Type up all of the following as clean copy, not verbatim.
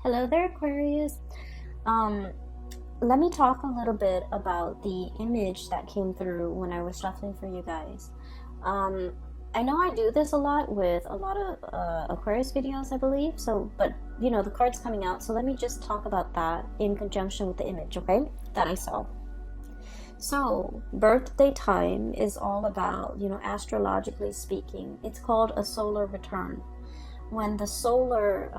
Hello there, Aquarius. Um, Let me talk a little bit about the image that came through when I was shuffling for you guys. Um, I know I do this a lot with a lot of Aquarius videos, I believe. So, but the card's coming out, so let me just talk about that in conjunction with the image, okay? That I saw. So, birthday time is all about, astrologically speaking, it's called a solar return. When the solar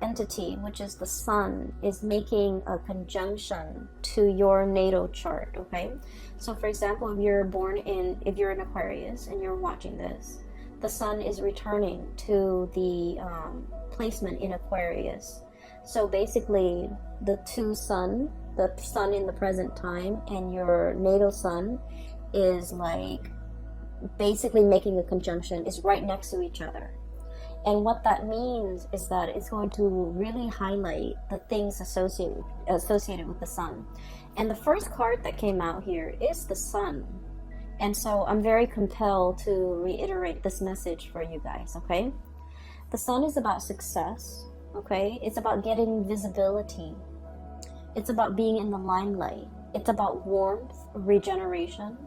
entity, which is the sun, is making a conjunction to your natal chart, okay? So for example, if you're an Aquarius and you're watching this, the sun is returning to the placement in Aquarius. So basically the sun in the present time and your natal sun is like basically making a conjunction, is right next to each other. And what that means is that it's going to really highlight the things associated with the sun. And the first card that came out here is the sun. And so I'm very compelled to reiterate this message for you guys, okay? The sun is about success, okay? It's about getting visibility. It's about being in the limelight. It's about warmth, regeneration,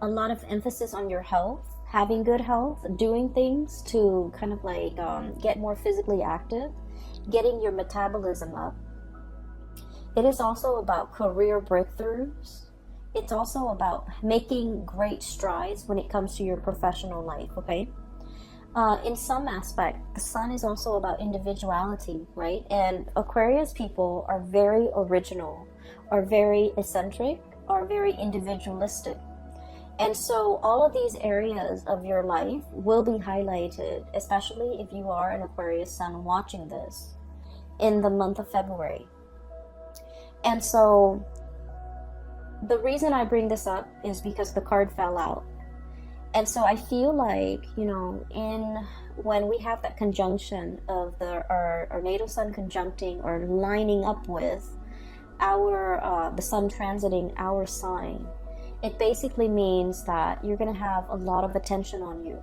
a lot of emphasis on your health, having good health, doing things to kind of like get more physically active, getting your metabolism up. It is also about career breakthroughs. It's also about making great strides when it comes to your professional life, okay? In some aspect, the sun is also about individuality, right? And Aquarius people are very original, are very eccentric, are very individualistic. And so all of these areas of your life will be highlighted, especially if you are an Aquarius sun watching this in the month of February. And so the reason I bring this up is because the card fell out. And so I feel like, when we have that conjunction of our natal sun conjuncting or lining up with the sun transiting our sign, it basically means that you're going to have a lot of attention on you.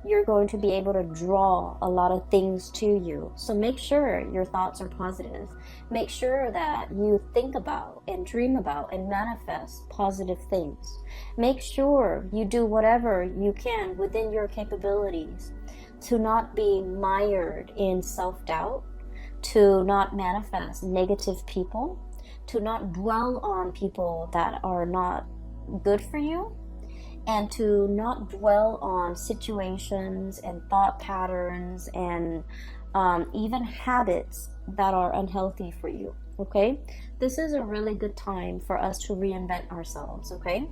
You're going to be able to draw a lot of things to you. So make sure your thoughts are positive. Make sure that you think about and dream about and manifest positive things. Make sure you do whatever you can within your capabilities to not be mired in self-doubt, to not manifest negative people, to not dwell on people that are not good for you, and to not dwell on situations and thought patterns and even habits that are unhealthy for you, okay? This is a really good time for us to reinvent ourselves, okay?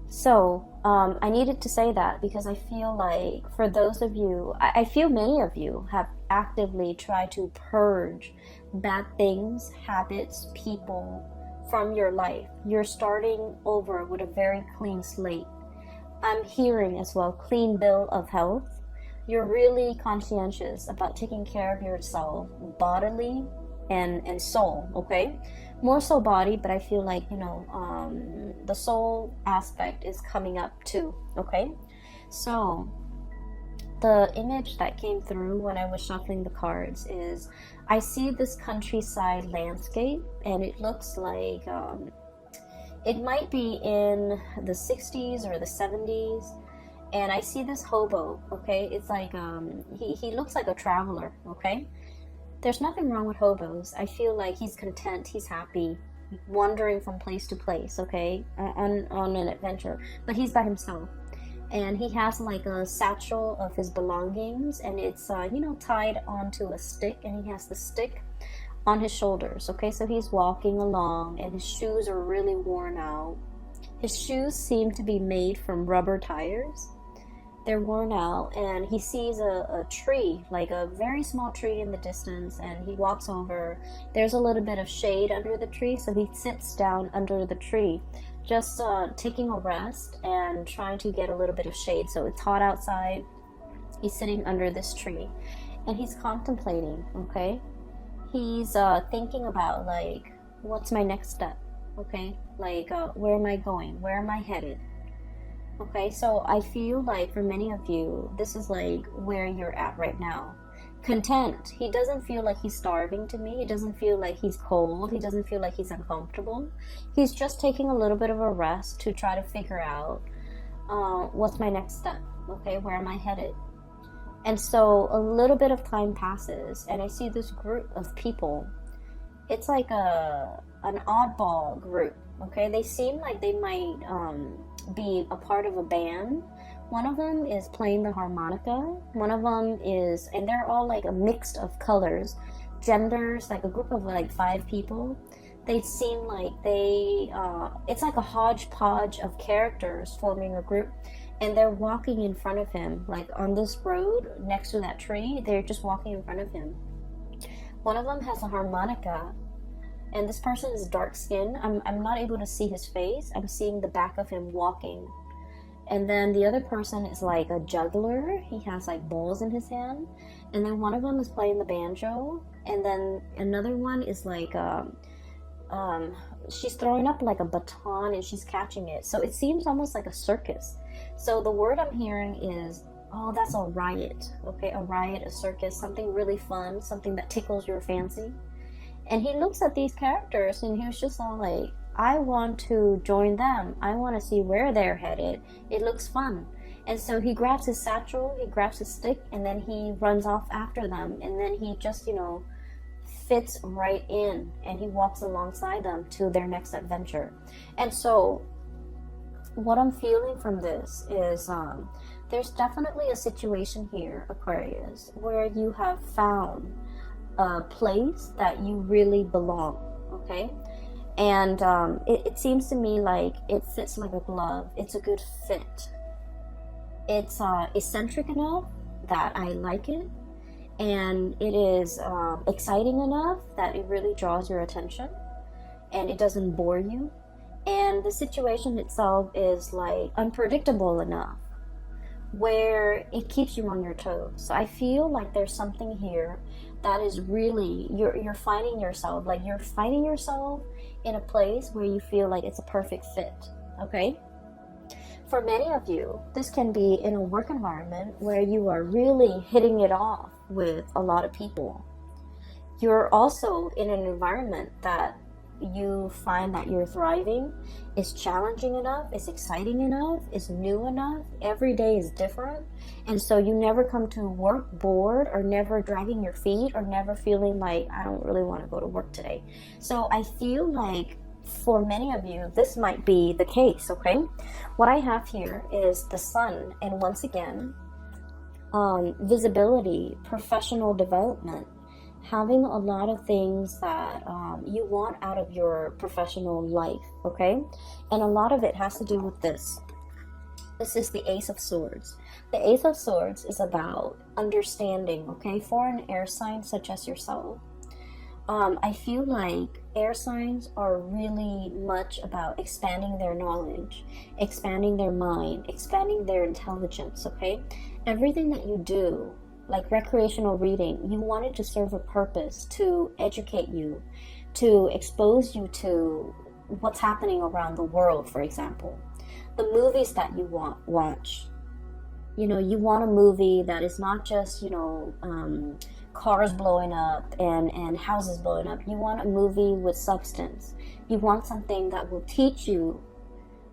So I needed to say that because I feel like for those of you, I feel many of you have actively tried to purge bad things, habits, people from your life. You're starting over with a very clean slate. I'm hearing as well clean bill of health. You're really conscientious about taking care of yourself bodily and soul, okay? More so body, but I feel like the soul aspect is coming up too, okay? So the image that came through when I was shuffling the cards is I see this countryside landscape, and it looks like it might be in the 60s or the 70s, and I see this hobo, okay? It's like he looks like a traveler, okay? There's nothing wrong with hobos. I feel like he's content, he's happy, wandering from place to place, okay, on an adventure, but he's by himself. And he has like a satchel of his belongings, and it's tied onto a stick, and he has the stick on his shoulders, okay? So he's walking along, and his shoes are really worn out. His shoes seem to be made from rubber tires. They're worn out, and he sees a tree, like a very small tree in the distance, and he walks over. There's a little bit of shade under the tree, so he sits down under the tree, just taking a rest and trying to get a little bit of shade. So it's hot outside. He's sitting under this tree, and he's contemplating, okay? He's thinking about, like, what's my next step, okay? Like, where am I going? Where am I headed? Okay, so I feel like for many of you, this is like where you're at right now. content. He doesn't feel like he's starving to me. He doesn't feel like he's cold. He doesn't feel like he's uncomfortable. He's just taking a little bit of a rest to try to figure out what's my next step. Okay, where am I headed? And so a little bit of time passes, and I see this group of people. It's like an oddball group. Okay, they seem like they might be a part of a band. One of them is playing the harmonica. One of them is, and they're all like a mix of colors, genders, like a group of like 5 people. They seem like it's like a hodgepodge of characters forming a group, and they're walking in front of him, like on this road next to that tree. They're just walking in front of him. One of them has a harmonica, and this person is dark skinned. I'm not able to see his face. I'm seeing the back of him walking. And then the other person is like a juggler. He has like balls in his hand. And then one of them is playing the banjo. And then another one is like, she's throwing up like a baton and she's catching it. So it seems almost like a circus. So the word I'm hearing is, oh, that's a riot. Okay, a riot, a circus, something really fun, something that tickles your fancy. And he looks at these characters and he was just all like, I want to join them. I want to see where they're headed. It looks fun. And so he grabs his satchel, he grabs his stick, and then he runs off after them. And then he just, fits right in, and he walks alongside them to their next adventure. And so what I'm feeling from this is there's definitely a situation here, Aquarius, where you have found a place that you really belong, okay? And it seems to me like it fits like a glove. It's a good fit. It's eccentric enough that I like it. And it is exciting enough that it really draws your attention. And it doesn't bore you. And the situation itself is like unpredictable enough where it keeps you on your toes. So I feel like there's something here that is really, you're finding yourself in a place where you feel like it's a perfect fit, okay? For many of you, this can be in a work environment where you are really hitting it off with a lot of people. You're also in an environment that you find that you're thriving, is challenging enough, is exciting enough, is new enough. Every day is different. And so you never come to work bored, or never dragging your feet, or never feeling like, I don't really want to go to work today. So I feel like for many of you, this might be the case, okay? What I have here is the sun, and once again, visibility, professional development, having a lot of things that you want out of your professional life, okay? And a lot of it has to do with this. This is the Ace of Swords. The Ace of Swords is about understanding, okay? For an air sign such as yourself, I feel like air signs are really much about expanding their knowledge, expanding their mind, expanding their intelligence, okay? Everything that you do, like recreational reading, you want it to serve a purpose, to educate you, to expose you to what's happening around the world, for example. The movies that you watch. You want a movie that is not just, cars blowing up and houses blowing up. You want a movie with substance. You want something that will teach you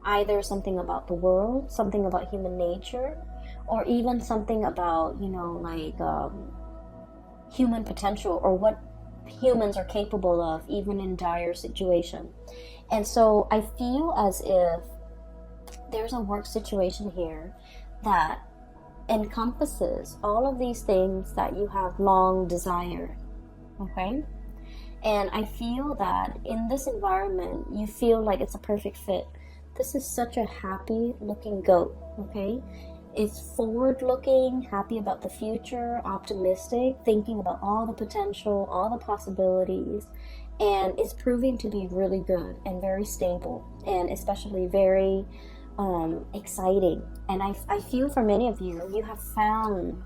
either something about the world, something about human nature, or even something about, human potential, or what humans are capable of, even in dire situation. And so I feel as if there's a work situation here that encompasses all of these things that you have long desired, okay? And I feel that in this environment, you feel like it's a perfect fit. This is such a happy looking goat, okay? It's forward looking, happy about the future, optimistic, thinking about all the potential, all the possibilities, and it's proving to be really good and very stable, and especially very exciting. And I feel for many of you, you have found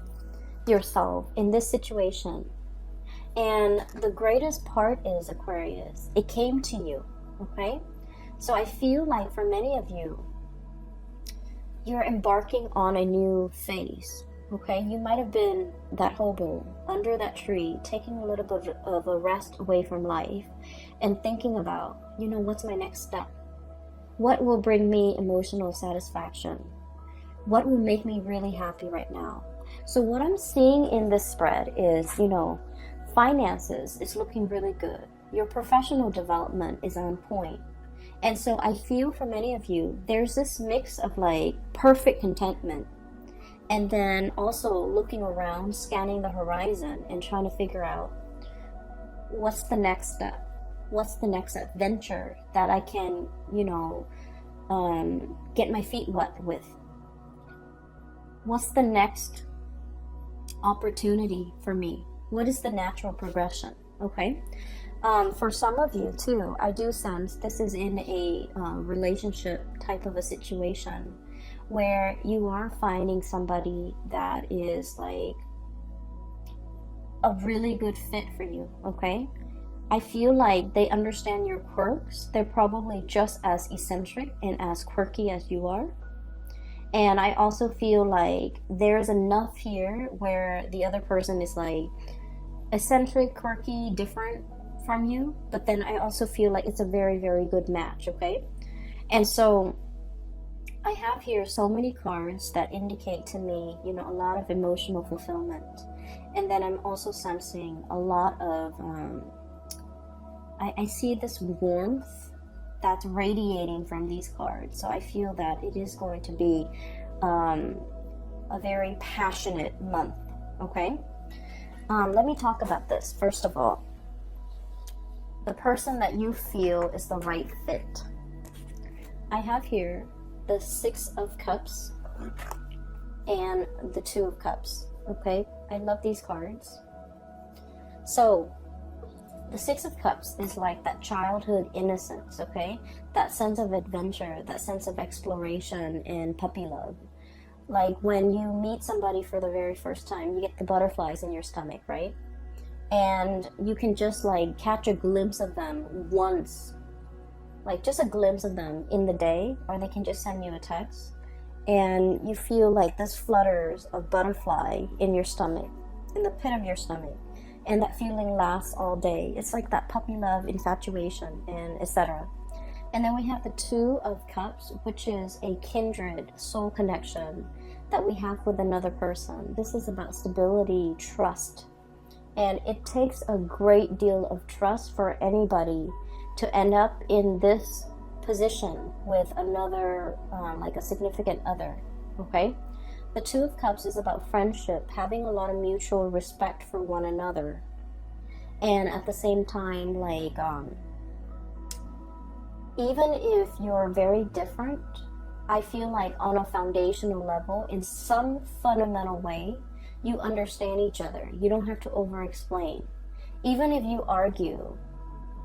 yourself in this situation. And the greatest part is, Aquarius, it came to you, okay? So I feel like for many of you, you're embarking on a new phase, Okay, you might have been that hobo under that tree, taking a little bit of a rest away from life and thinking about, what's my next step? What will bring me emotional satisfaction? What will make me really happy right now? So what I'm seeing in this spread is, finances is looking really good. Your professional development is on point. And so I feel for many of you, there's this mix of like perfect contentment and then also looking around, scanning the horizon and trying to figure out what's the next step? What's the next adventure that I can, get my feet wet with? What's the next opportunity for me? What is the natural progression? Okay. For some of you too, I do sense this is in a relationship type of a situation where you are finding somebody that is like a really good fit for you. Okay. I feel like they understand your quirks. They're probably just as eccentric and as quirky as you are. And I also feel like there's enough here where the other person is like eccentric, quirky, different from you. But then I also feel like it's a very, very good match, okay? And so I have here so many cards that indicate to me, a lot of emotional fulfillment. And then I'm also sensing a lot of, I see this warmth that's radiating from these cards. So I feel that it is going to be a very passionate month, okay? Let me talk about this. First of all, the person that you feel is the right fit. I have here the Six of Cups and the Two of Cups, okay? I love these cards. So, the Six of Cups is like that childhood innocence, okay? That sense of adventure, that sense of exploration and puppy love. Like when you meet somebody for the very first time, you get the butterflies in your stomach, right? And you can just like catch a glimpse of them once, like just a glimpse of them in the day, or they can just send you a text. And you feel like this flutters of butterfly in your stomach, in the pit of your stomach. And that feeling lasts all day. It's like that puppy love, infatuation, and etc. And then we have the Two of Cups, which is a kindred soul connection that we have with another person. This is about stability, trust. And it takes a great deal of trust for anybody to end up in this position with another, like a significant other, okay? The Two of Cups is about friendship, having a lot of mutual respect for one another. And at the same time, like, even if you're very different, I feel like on a foundational level, in some fundamental way, you understand each other. You don't have to over-explain. Even if you argue,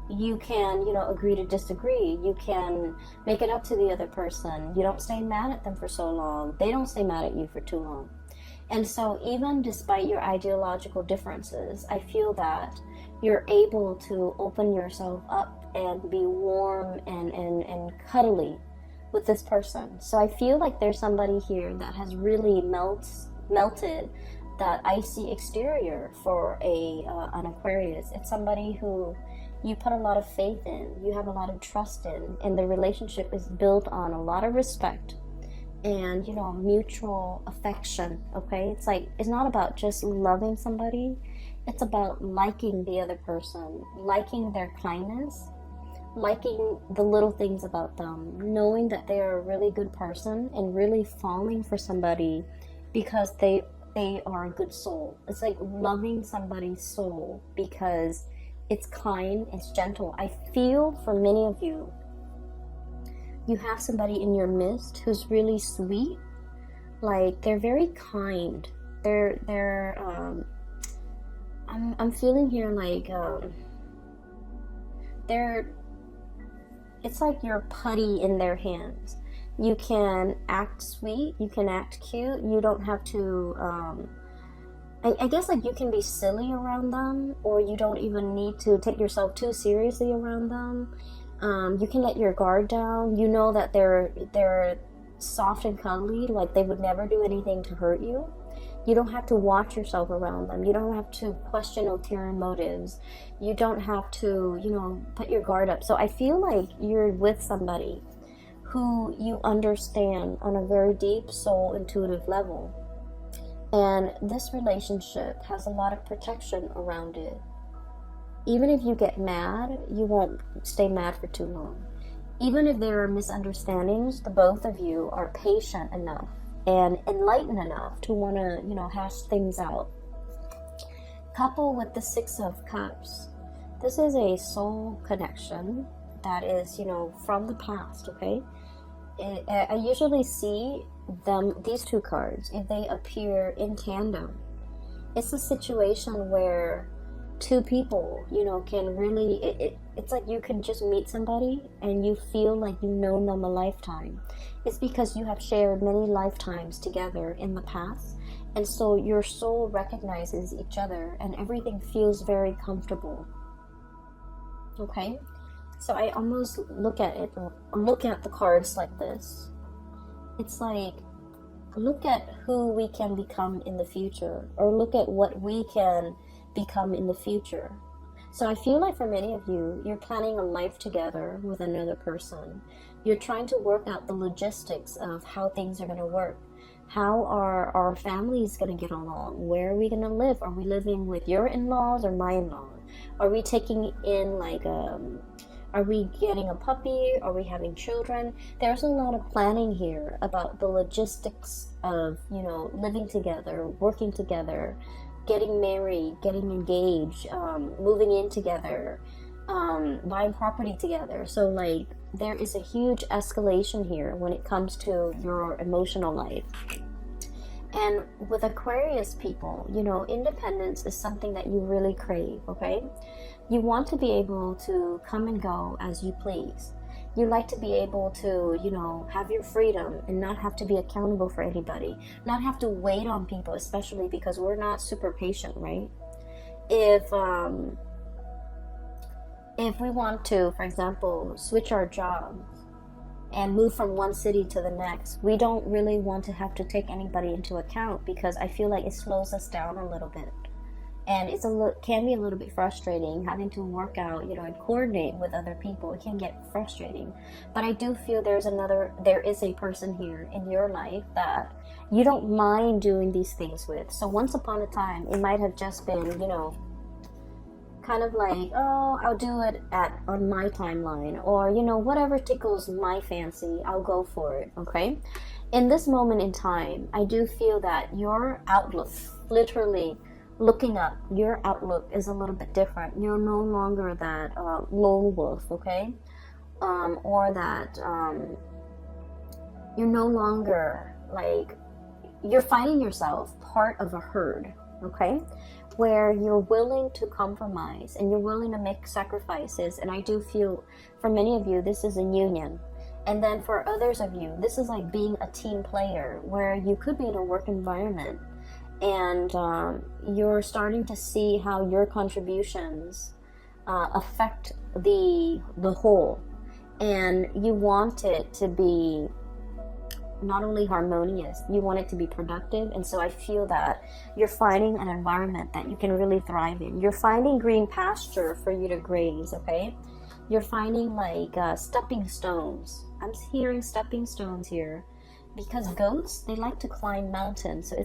you can, agree to disagree. You can make it up to the other person. You don't stay mad at them for so long. They don't stay mad at you for too long. And so even despite your ideological differences, I feel that you're able to open yourself up and be warm and cuddly with this person. So I feel like there's somebody here that has really melted that icy exterior for an Aquarius. It's somebody who you put a lot of faith in, you have a lot of trust in, and the relationship is built on a lot of respect and, mutual affection, okay? It's like, it's not about just loving somebody, it's about liking the other person, liking their kindness, liking the little things about them, knowing that they are a really good person and really falling for somebody because they are a good soul. It's like loving somebody's soul because it's kind, it's gentle. I feel for many of you, you have somebody in your midst who's really sweet. Like they're very kind. I'm feeling here like it's like you're putty in their hands. You can act sweet, you can act cute, you don't have to I guess like you can be silly around them, or you don't even need to take yourself too seriously around them. You can let your guard down. You know that they're soft and cuddly, like they would never do anything to hurt you. You don't have to watch yourself around them. You don't have to question ulterior motives. You don't have to, put your guard up. So I feel like you're with somebody who you understand on a very deep soul intuitive level. And this relationship has a lot of protection around it. Even if you get mad, you won't stay mad for too long. Even if there are misunderstandings, the both of you are patient enough and enlightened enough to want to, hash things out. Coupled with the Six of Cups, this is a soul connection that is, from the past, okay? I usually see these two cards, if they appear in tandem, it's a situation where two people, can really, it's like you can just meet somebody and you feel like you've known them a lifetime. It's because you have shared many lifetimes together in the past, and so your soul recognizes each other and everything feels very comfortable. Okay? So I almost look at the cards like this. It's like, look at who we can become in the future, or look at what we can become in the future. So I feel like for many of you, you're planning a life together with another person. You're trying to work out the logistics of how things are going to work. How are our families going to get along? Where are we going to live? Are we living with your in-laws or my in-laws? Are we taking in are we getting a puppy? Are we having children? There's a lot of planning here about the logistics of, living together, working together, getting married, getting engaged, moving in together, buying property together. So there is a huge escalation here when it comes to your emotional life. And with Aquarius people, independence is something that you really crave, okay? You want to be able to come and go as you please. You like to be able to, have your freedom and not have to be accountable for anybody, not have to wait on people, especially because we're not super patient, right? If we want to, for example, switch our jobs and move from one city to the next, we don't really want to have to take anybody into account, because I feel like it slows us down a little bit. And can be a little bit frustrating having to work out, and coordinate with other people. It can get frustrating. But I do feel there is a person here in your life that you don't mind doing these things with. So once upon a time, it might have just been, kind of like, oh, I'll do it on my timeline, or, whatever tickles my fancy, I'll go for it, okay? In this moment in time, I do feel that your outlook, literally, looking up, your outlook is a little bit different. You're no longer that lone wolf, okay? Or that you're no longer you're finding yourself part of a herd, okay? Where you're willing to compromise and you're willing to make sacrifices. And I do feel for many of you, this is a union. And then for others of you, this is like being a team player, where you could be in a work environment and you're starting to see how your contributions affect the whole, and you want it to be not only harmonious, you want it to be productive. And so I feel that you're finding an environment that you can really thrive in. You're finding green pasture for you to graze, okay? You're finding stepping stones. I'm hearing stepping stones here, because goats, they like to climb mountains. So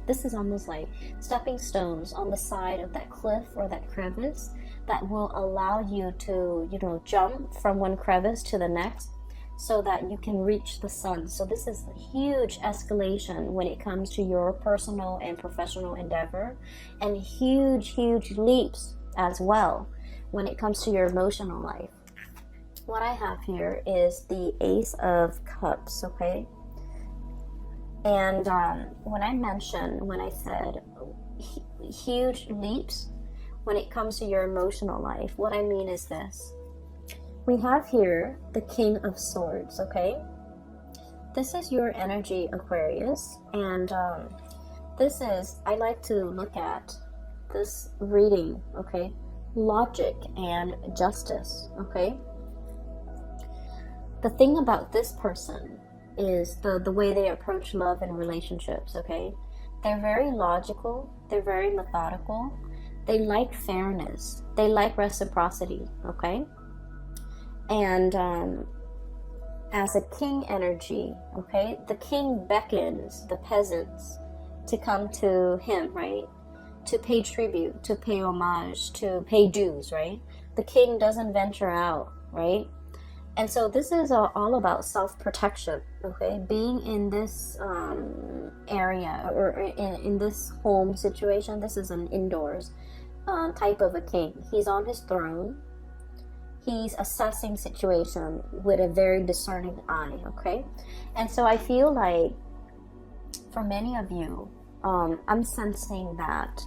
this is almost like stepping stones on the side of that cliff or that crevice that will allow you to, jump from one crevice to the next so that you can reach the sun. So this is a huge escalation when it comes to your personal and professional endeavor, and huge leaps as well when it comes to your emotional life. What I have here is the Ace of Cups, okay? And when I said huge leaps when it comes to your emotional life, what I mean is this. We have here the King of Swords, okay? This is your energy, Aquarius. And I like to look at this reading, okay? Logic and justice, okay? The thing about this person is the way they approach love and relationships, okay? They're very logical. They're very methodical. They like fairness. They like reciprocity, okay? And as a king energy, okay, the king beckons the peasants to come to him, right? To pay tribute, to pay homage, to pay dues, right? The king doesn't venture out, right? And so this is all about self-protection, okay? Being in this area or in this home situation, this is an indoors type of a king. He's on his throne. He's assessing situation with a very discerning eye, okay? And so I feel like for many of you, I'm sensing that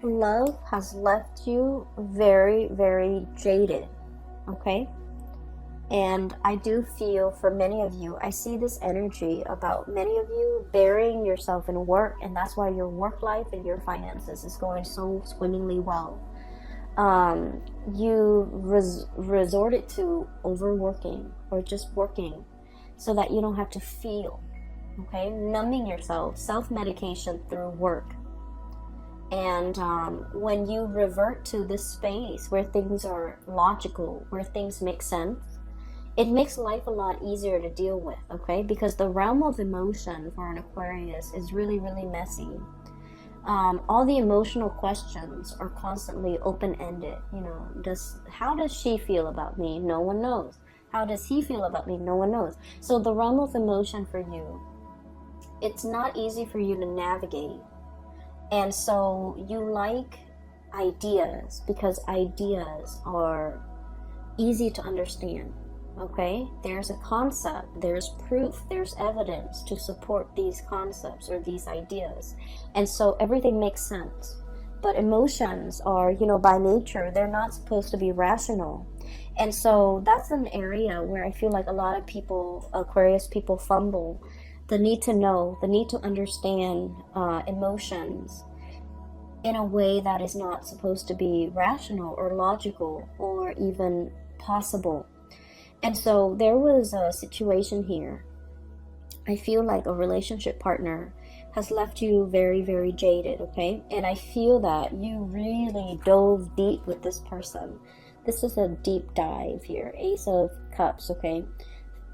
love has left you very, very jaded, okay? And I do feel for many of you, I see this energy about many of you burying yourself in work, and that's why your work life and your finances is going so swimmingly well. You resorted to overworking or just working so that you don't have to feel, okay? Numbing yourself, self-medication through work. And when you revert to this space where things are logical, where things make sense, it makes life a lot easier to deal with, okay? Because the realm of emotion for an Aquarius is really, really messy. All the emotional questions are constantly open-ended. You know, how does she feel about me? No one knows. How does he feel about me? No one knows. So the realm of emotion for you, it's not easy for you to navigate. And so you like ideas because ideas are easy to understand. Okay, there's a concept, there's proof, there's evidence to support these concepts or these ideas, and so everything makes sense. But emotions are, you know, by nature, they're not supposed to be rational. And so that's an area where I feel like a lot of people, Aquarius people, fumble. The need to know, the need to understand emotions in a way that is not supposed to be rational or logical or even possible. And so there was a situation here. I feel like a relationship partner has left you very, very jaded, okay? And I feel that you really dove deep with this person. This is a deep dive here. Ace of Cups, okay?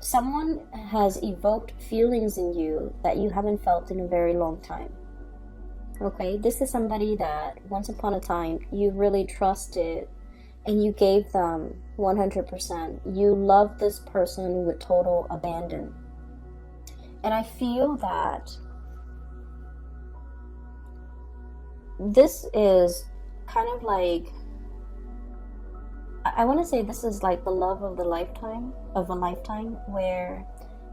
Someone has evoked feelings in you that you haven't felt in a very long time. Okay? This is somebody that once upon a time you really trusted and you gave them 100%. You love this person with total abandon. And I feel that this is kind of like, I want to say this is like the love of a lifetime, where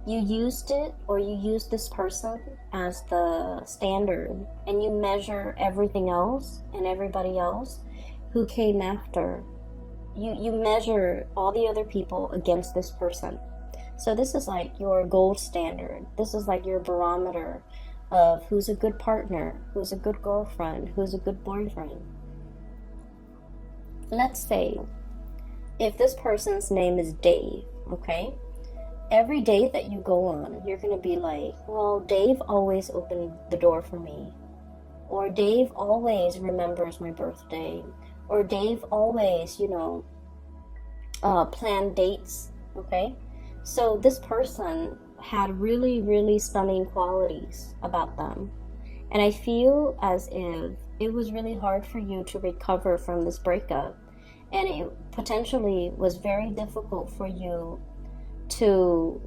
you used it or you used this person as the standard and you measure everything else and everybody else who came after. You measure all the other people against this person. So this is like your gold standard. This is like your barometer of who's a good partner, who's a good girlfriend, who's a good boyfriend. Let's say if this person's name is Dave, okay? Every date that you go on, you're going to be like, well, Dave always opened the door for me. Or Dave always remembers my birthday. Or Dave always, you know, plan dates, okay? So this person had really, really stunning qualities about them. And I feel as if it was really hard for you to recover from this breakup. And it potentially was very difficult for you to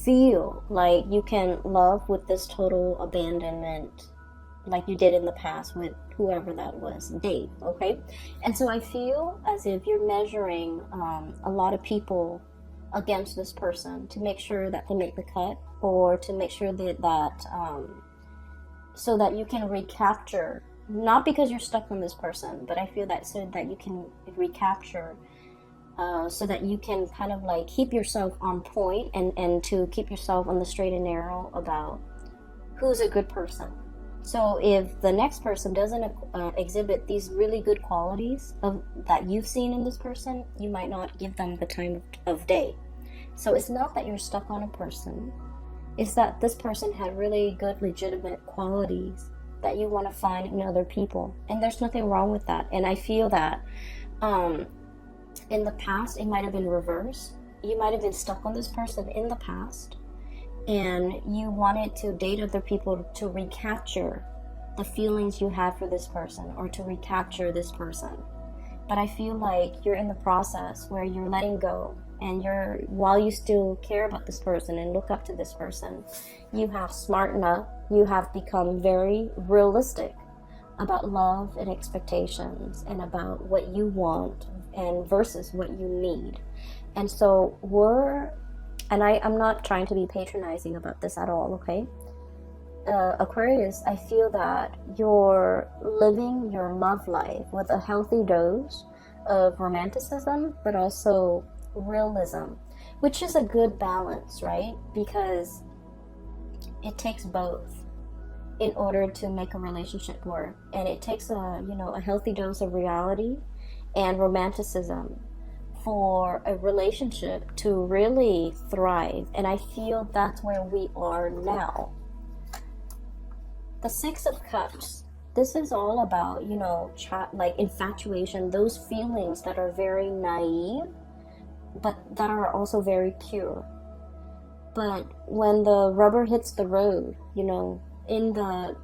feel like you can love with this total abandonment like you did in the past with whoever that was, Dave, okay? And so I feel as if you're measuring a lot of people against this person to make sure that they make the cut, or to make sure that so that you can recapture, not because you're stuck on this person, but I feel that so that you can recapture, so that you can kind of like keep yourself on point and to keep yourself on the straight and narrow about who's a good person. So if the next person doesn't exhibit these really good qualities that you've seen in this person, you might not give them the time of day. So it's not that you're stuck on a person. is that this person had really good, legitimate qualities that you want to find in other people. And there's nothing wrong with that. And I feel that in the past, it might have been reversed. You might have been stuck on this person in the past, and you wanted to date other people to recapture the feelings you had for this person, or to recapture this person. But I feel like you're in the process where you're letting go, and while you still care about this person and look up to this person, you have smartened up, you have become very realistic about love and expectations, and about what you want and versus what you need. And so I'm not trying to be patronizing about this at all, okay? Aquarius, I feel that you're living your love life with a healthy dose of romanticism, but also realism, which is a good balance, right? Because it takes both in order to make a relationship work. And it takes a healthy dose of reality and romanticism for a relationship to really thrive. And I feel that's where we are now. The Six of Cups, this is all about, like infatuation, those feelings that are very naive, but that are also very pure. But when the rubber hits the road, in the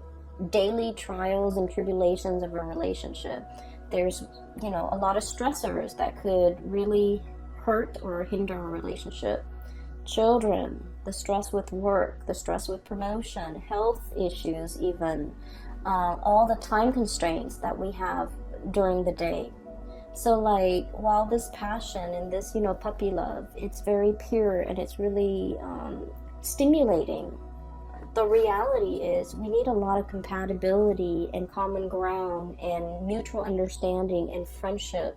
daily trials and tribulations of a relationship, there's, a lot of stressors that could really hurt or hinder a relationship. Children, the stress with work, the stress with promotion, health issues even, all the time constraints that we have during the day. So like, while this passion and this, puppy love, it's very pure and it's really stimulating, the reality is we need a lot of compatibility and common ground and mutual understanding and friendship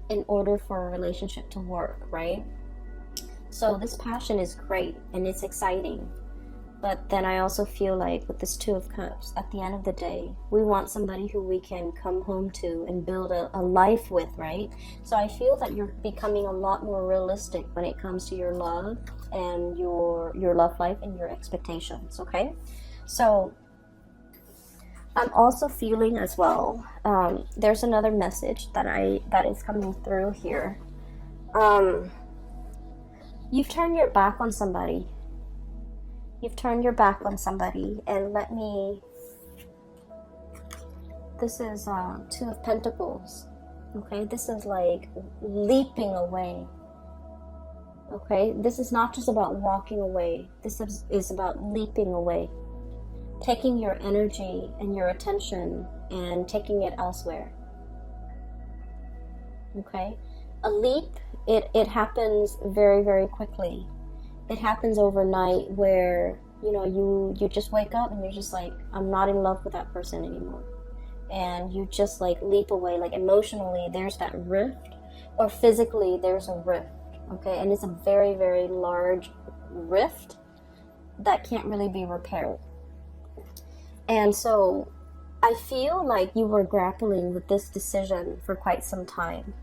in order for a relationship to work, right? So this passion is great and it's exciting. But then I also feel like with this Two of Cups, at the end of the day, we want somebody who we can come home to and build a life with, right? So I feel that you're becoming a lot more realistic when it comes to your love and your love life and your expectations, okay? So I'm also feeling as well, there's another message that is coming through here. You've turned your back on somebody. You've turned your back on somebody, and this is Two of Pentacles, okay? This is like leaping away, okay? This is not just about walking away. This is about leaping away, taking your energy and your attention and taking it elsewhere, okay? A leap, it happens very, very quickly. It happens overnight where, you just wake up and you're just like, I'm not in love with that person anymore. And you just like leap away, like emotionally there's that rift, or physically there's a rift, okay? And it's a very, very large rift that can't really be repaired. And so I feel like you were grappling with this decision for quite some time.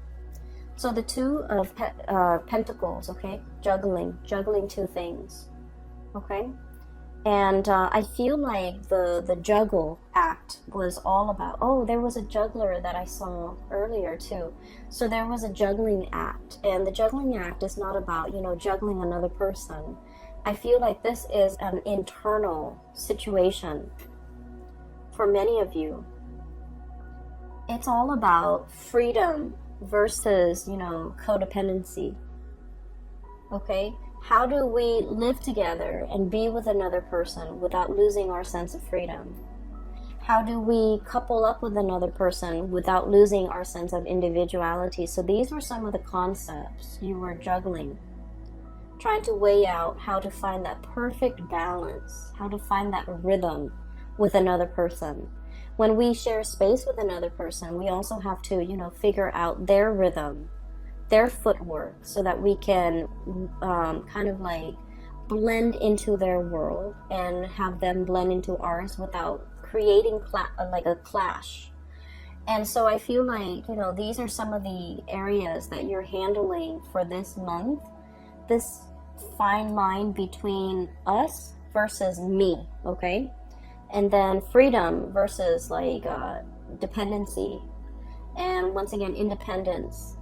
So the Two of Pentacles, okay? Juggling two things, okay? And I feel like the juggle act was all about, there was a juggler that I saw earlier too. So there was a juggling act, and the juggling act is not about, juggling another person. I feel like this is an internal situation for many of you. It's all about freedom versus, codependency, okay? How do we live together and be with another person without losing our sense of freedom? How do we couple up with another person without losing our sense of individuality? So these were some of the concepts you were juggling, trying to weigh out how to find that perfect balance, how to find that rhythm with another person. When we share space with another person, we also have to, figure out their rhythm, their footwork, so that we can kind of like blend into their world and have them blend into ours without creating like a clash. And so I feel like, these are some of the areas that you're handling for this month. This fine line between us versus me, okay? And then freedom versus like dependency, and once again independence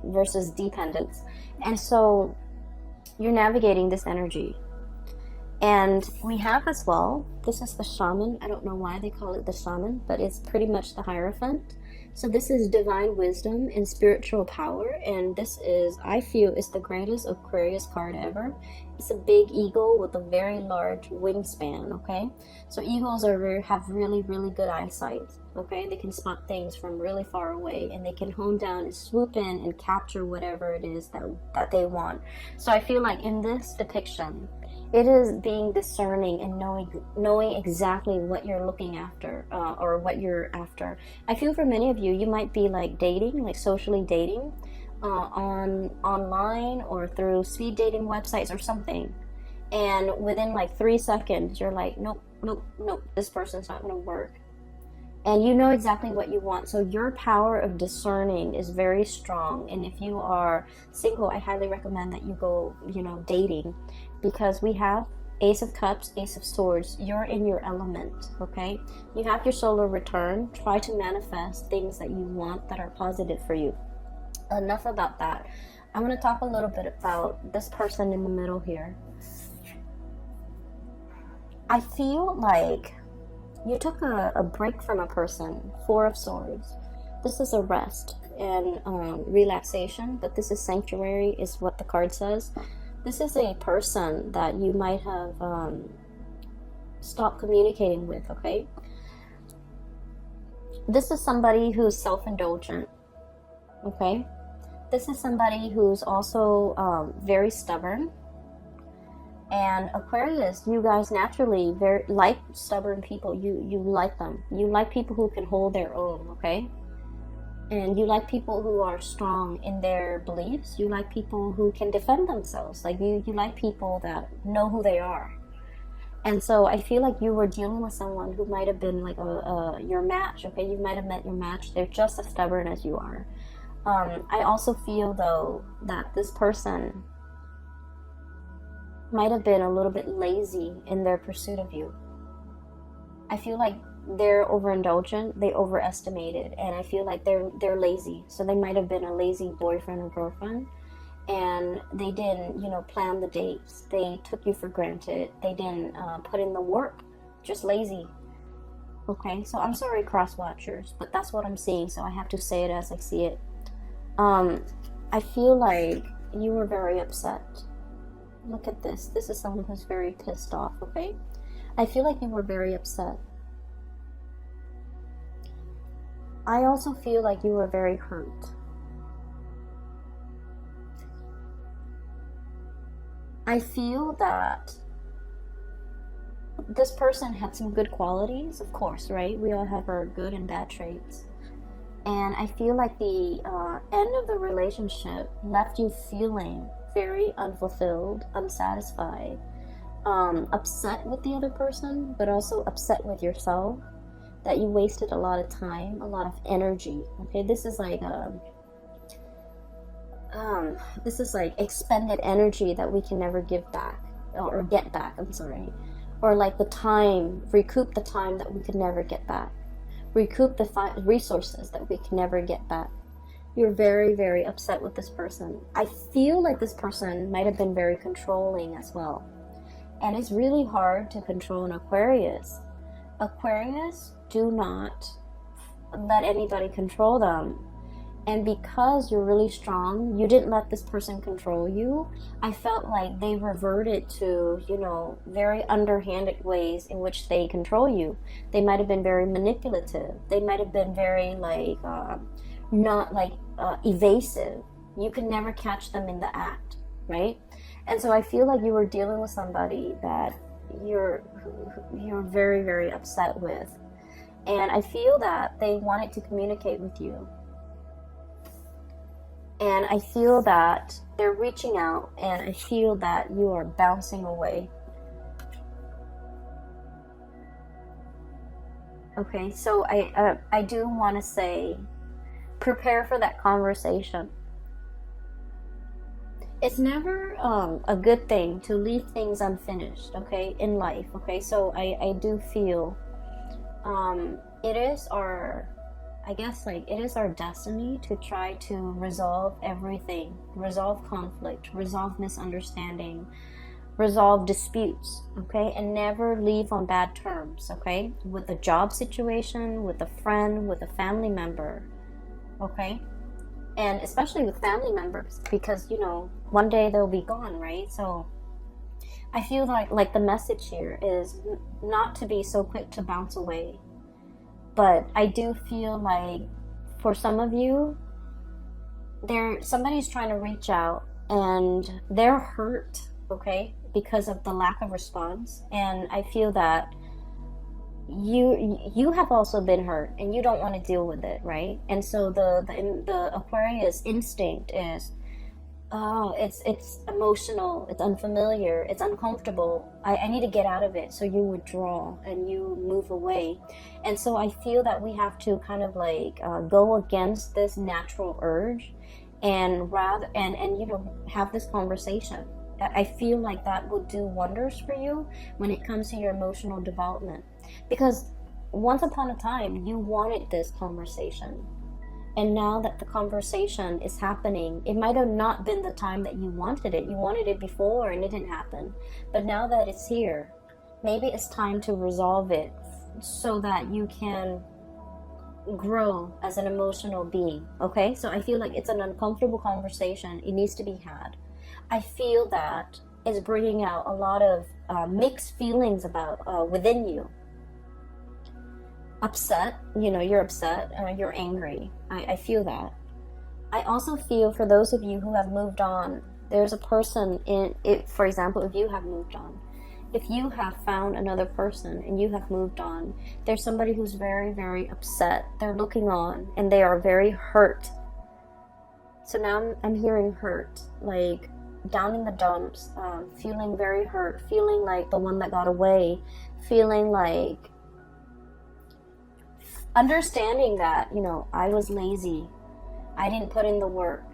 versus dependence. And so you're navigating this energy. And we have as well, this is the shaman. I don't know why they call it the shaman, but it's pretty much the Hierophant. So this is divine wisdom and spiritual power, and this is, I feel, is the greatest Aquarius card ever. It's a big eagle with a very large wingspan, okay? So eagles have really, really good eyesight, okay? They can spot things from really far away, and they can hone down and swoop in and capture whatever it is that they want. So I feel like in this depiction, it is being discerning and knowing exactly what you're looking after, or what you're after. I feel for many of you, you might be like dating, like socially dating, online or through speed dating websites or something. And within like 3 seconds, you're like, nope, nope, nope, this person's not going to work. And you know exactly what you want. So your power of discerning is very strong. And if you are single, I highly recommend that you go, dating, because we have Ace of Cups, Ace of Swords. You're in your element, okay? You have your solar return. Try to manifest things that you want that are positive for you. Enough about that. I want to talk a little bit about this person in the middle here. I feel like you took a break from a person. Four of Swords. This is a rest and relaxation, but this is sanctuary, is what the card says. This is a person that you might have stopped communicating with, okay? This is somebody who's self-indulgent, okay? This is somebody who's also very stubborn. And Aquarius, you guys naturally very like stubborn people. You like them. You like people who can hold their own, okay? And you like people who are strong in their beliefs. You like people who can defend themselves. Like you like people that know who they are. And so I feel like you were dealing with someone who might have been like your match, okay? You might have met your match. They're just as stubborn as you are. I also feel though that this person might have been a little bit lazy in their pursuit of you. I feel like they're overindulgent, they overestimated, and I feel like they're lazy. So they might have been a lazy boyfriend or girlfriend, and they didn't, plan the dates. They took you for granted. They didn't put in the work. Just lazy. Okay, so I'm sorry, cross watchers, but that's what I'm seeing, so I have to say it as I see it. I feel like you were very upset. Look at this. This is someone who's very pissed off, okay? I feel like you were very upset. I also feel like you were very hurt. I feel that this person had some good qualities, of course, right? We all have our good and bad traits. And I feel like the end of the relationship left you feeling very unfulfilled, unsatisfied, upset with the other person, but also upset with yourself, that you wasted a lot of time, a lot of energy. Okay, this is like expended energy that we can never give back or get back. I'm sorry, or like recoup the time that we could never get back, recoup the resources that we can never get back. You're very, very upset with this person. I feel like this person might have been very controlling as well. And it's really hard to control an Aquarius. Aquarius do not let anybody control them. And because you're really strong, you didn't let this person control you. I felt like they reverted to, very underhanded ways in which they control you. They might have been very manipulative. They might have been very evasive. You can never catch them in the act, right? And so I feel like you were dealing with somebody that you're very, very upset with. And I feel that they wanted to communicate with you. And I feel that they're reaching out, and I feel that you are bouncing away. Okay, so I do want to say, prepare for that conversation. it's never a good thing to leave things unfinished, okay, in life, okay? So I do feel it is our, I guess, like, it is our destiny to try to resolve everything, resolve conflict, resolve misunderstanding, resolve disputes, okay, and never leave on bad terms, okay, with a job situation, with a friend, with a family member, okay, and especially with family members, because you know one day they'll be gone, right? So I feel like the message here is not to be so quick to bounce away, but I do feel like for some of you, somebody's trying to reach out and they're hurt, okay, because of the lack of response, and I feel that you have also been hurt and you don't want to deal with it, right? And so the Aquarius instinct is, oh, it's emotional, it's unfamiliar, it's uncomfortable, I need to get out of it. So you withdraw and you move away. And so I feel that we have to kind of like go against this natural urge and you know, have this conversation. I feel like that would do wonders for you when it comes to your emotional development, because once upon a time you wanted this conversation, and now that the conversation is happening, it might have not been the time that you wanted it. You wanted it before and it didn't happen, but now that it's here, maybe it's time to resolve it so that you can grow as an emotional being, okay? So I feel like it's an uncomfortable conversation. It needs to be had. I feel that is bringing out a lot of mixed feelings about within you. Upset, you know, you're upset, you're angry. I feel that. I also feel for those of you who have moved on, there's a person in it. For example, if you have moved on, if you have found another person and you have moved on, there's somebody who's very, very upset. They're looking on and they are very hurt. So now I'm hearing hurt, like down in the dumps, feeling very hurt, feeling like the one that got away, feeling like understanding that, you know, I was lazy, I didn't put in the work,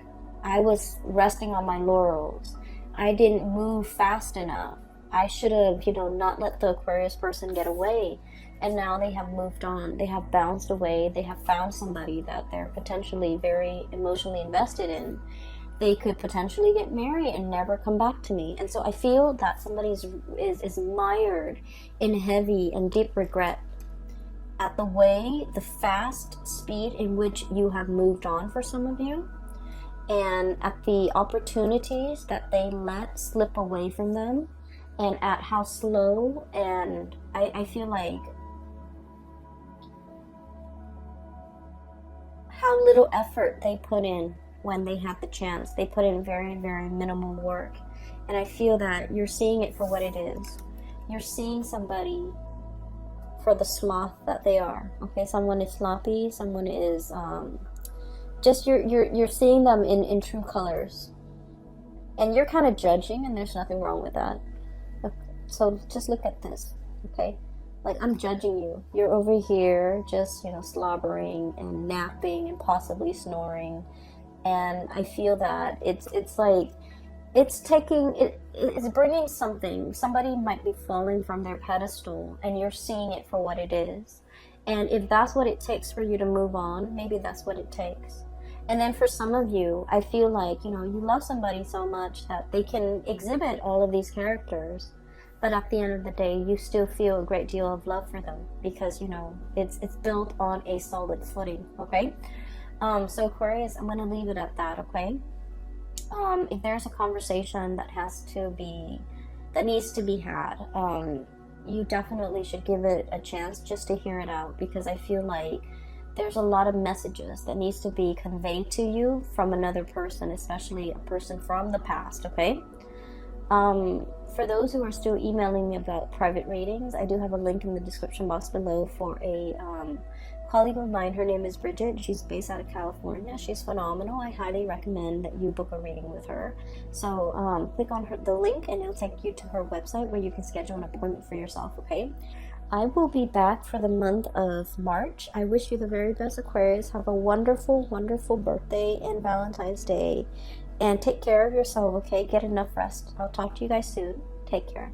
I was resting on my laurels, I didn't move fast enough, I should have, you know, not let the Aquarius person get away. And now they have moved on, they have bounced away, they have found somebody that they're potentially very emotionally invested in. They could potentially get married and never come back to me. And so I feel that somebody is mired in heavy and deep regret at the fast speed in which you have moved on for some of you, and at the opportunities that they let slip away from them, and at how slow and I feel like how little effort they put in when they had the chance. They put in very, very minimal work. And I feel that you're seeing it for what it is. You're seeing somebody for the sloth that they are. Okay, someone is sloppy, someone is just you're seeing them in true colors. And you're kind of judging, and there's nothing wrong with that. So just look at this, okay? Like, I'm judging you. You're over here just, you know, slobbering and napping and possibly snoring. And I feel that it's like it's bringing something. Somebody might be falling from their pedestal, and you're seeing it for what it is. And if that's what it takes for you to move on, maybe that's what it takes. And then for some of you, I feel like, you know, you love somebody so much that they can exhibit all of these characters, but at the end of the day, you still feel a great deal of love for them because, you know, it's built on a solid footing, okay? So Aquarius, I'm going to leave it at that, okay? If there's a conversation that needs to be had, you definitely should give it a chance just to hear it out, because I feel like there's a lot of messages that needs to be conveyed to you from another person, especially a person from the past, okay? For those who are still emailing me about private readings, I do have a link in the description box below for a colleague of mine. Her name is Bridget. She's based out of California. She's phenomenal. I highly recommend that you book a reading with her. So click on the link and it'll take you to her website where you can schedule an appointment for yourself, okay? I will be back for the month of March. I wish you the very best, Aquarius. Have a wonderful, wonderful birthday and Valentine's Day. And take care of yourself, okay? Get enough rest. I'll talk to you guys soon. Take care.